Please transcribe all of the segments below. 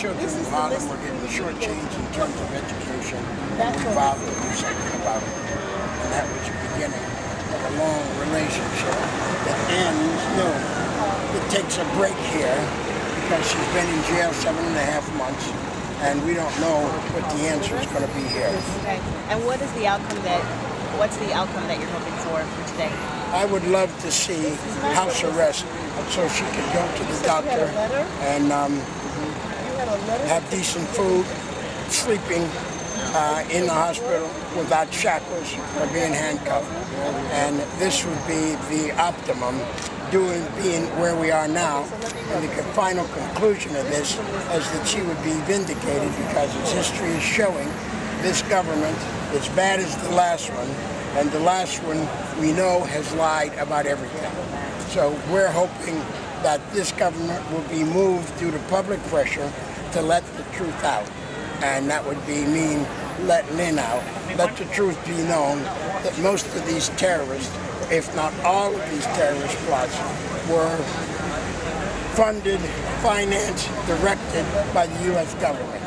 children in Harlem were getting shortchanged in terms of education, and we vowed to do something about it. And that was the beginning of a long relationship that ends, no, it takes a break here because she's been in jail 7.5 months, and we don't know what the answer is going to be here. Okay. And what's the outcome that you're hoping for today? I would love to see house arrest so she could go to the doctor and have decent food, sleeping in the hospital without shackles or being handcuffed. And this would be the optimum, being where we are now. And the final conclusion of this is that she would be vindicated because as history is showing, this government, as bad as the last one, and the last one we know has lied about everything. So we're hoping that this government will be moved due to public pressure to let the truth out. And that would mean let Lynn out. Let the truth be known that most of these terrorists, if not all of these terrorist plots, were funded, financed, directed by the U.S. government.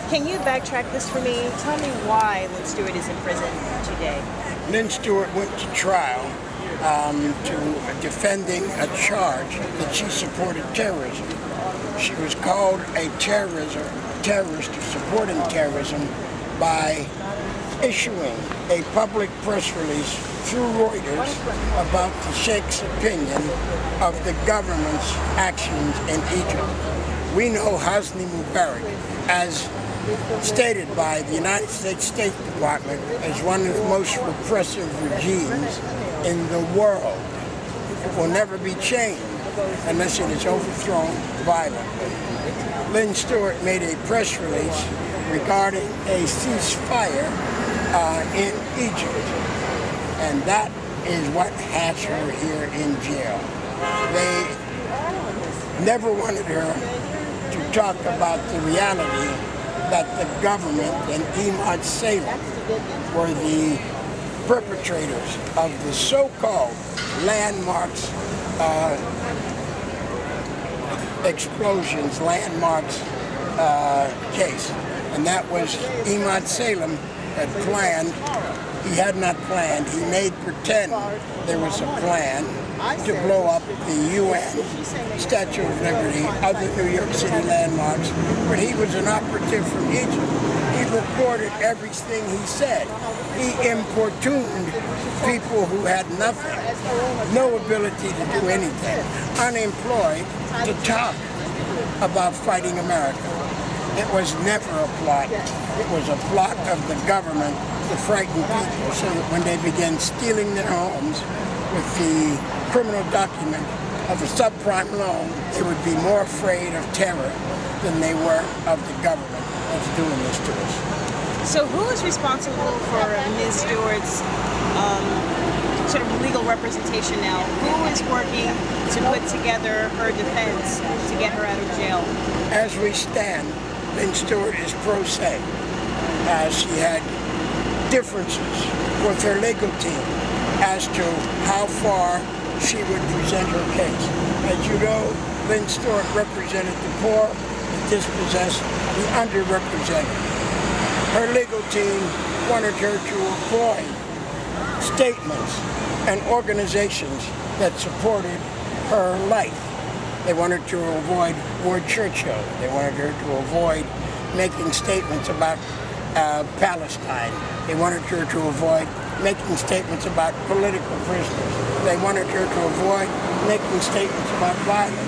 Can you backtrack this for me? Tell me why Lynn Stewart is in prison today. Lynn Stewart went to trial to defending a charge that she supported terrorism. She was called a terrorist for supporting terrorism by issuing a public press release through Reuters about the Sheikh's opinion of the government's actions in Egypt. We know Hosni Mubarak, as stated by the United States State Department, as one of the most repressive regimes in the world. It will never be changed unless it is overthrown violently. Lynn Stewart made a press release regarding a ceasefire in Egypt, and that is what has her here in jail. They never wanted her to talk about the reality that the government and Ahmad Salem were the perpetrators of the so-called landmarks explosions, landmarks case. And that was Ahmad Salem had planned. He had not planned. He made pretend there was a plan to blow up the UN, Statue of Liberty, other New York City landmarks. But he was an operative from Egypt. He reported everything he said. He importuned people who had nothing, no ability to do anything, unemployed, to talk about fighting America. It was never a plot. It was a plot of the government to frighten people so that when they began stealing their homes with the criminal document of a subprime loan, they would be more afraid of terror than they were of the government that's doing this to us. So who is responsible for Ms. Stewart's sort of legal representation now? Who is working to put together her defense to get her out of jail? As we stand, Lynn Stewart is pro se. She had differences with her legal team as to how far she would present her case. As you know, Lynn Stewart represented the poor, the dispossessed, the underrepresented. Her legal team wanted her to employ statements and organizations that supported her life. They wanted to avoid Ward Churchill. They wanted her to avoid making statements about Palestine. They wanted her to avoid making statements about political prisoners. They wanted her to avoid making statements about violence.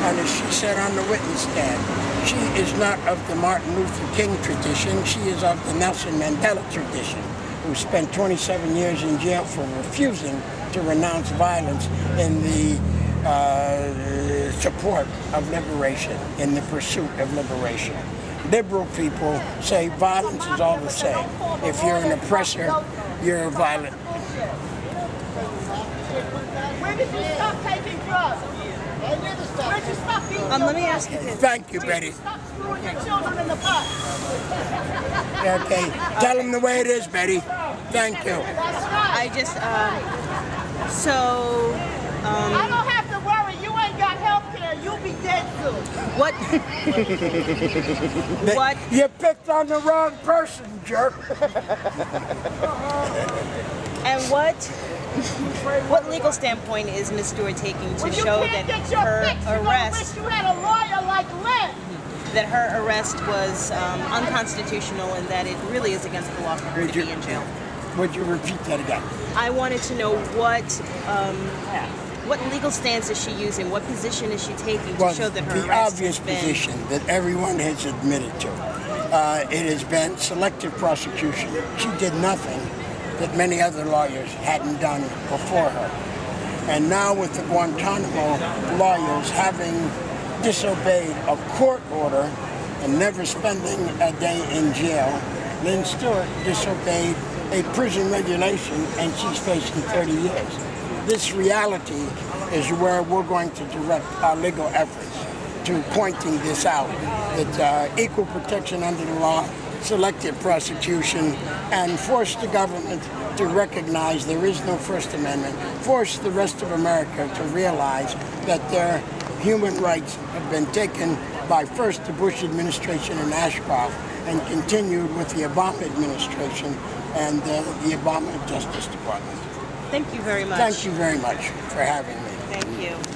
And as she said on the witness stand, she is not of the Martin Luther King tradition. She is of the Nelson Mandela tradition, who spent 27 years in jail for refusing to renounce violence in the support of liberation, in the pursuit of liberation. Liberal people say violence is all the same. If you're an oppressor, you're a violent. When did you stop taking drugs? When did you stop being Let me ask you this. Thank you, Betty. Stop screwing your children in the butt. Okay, tell them the way it is, Betty. Thank you. I just, I don't have to worry. You ain't got health care. and you'll be dead soon. What? What? You picked on the wrong person, jerk. And what legal standpoint is Ms. Stewart taking to When you show can't that get your her fix, you're gonna arrest, wish you had a lawyer like Lynn. that her arrest was unconstitutional and that it really is against the law for her to be in jail? Would you repeat that again? I wanted to know what legal stance is she using? What position is she taking to show that her the arrest obvious has been... position that everyone has admitted to. It has been selective prosecution. She did nothing that many other lawyers hadn't done before her. And now with the Guantanamo lawyers having disobeyed a court order and never spending a day in jail, Lynn Stewart disobeyed a prison regulation and she's facing 30 years. This reality is where we're going to direct our legal efforts to pointing this out, that equal protection under the law, selective prosecution, and force the government to recognize there is no First Amendment, force the rest of America to realize that their human rights have been taken by first the Bush administration in Ashcroft and continued with the Obama administration and the Obama Justice Department. Thank you very much. Thank you very much for having me. Thank you.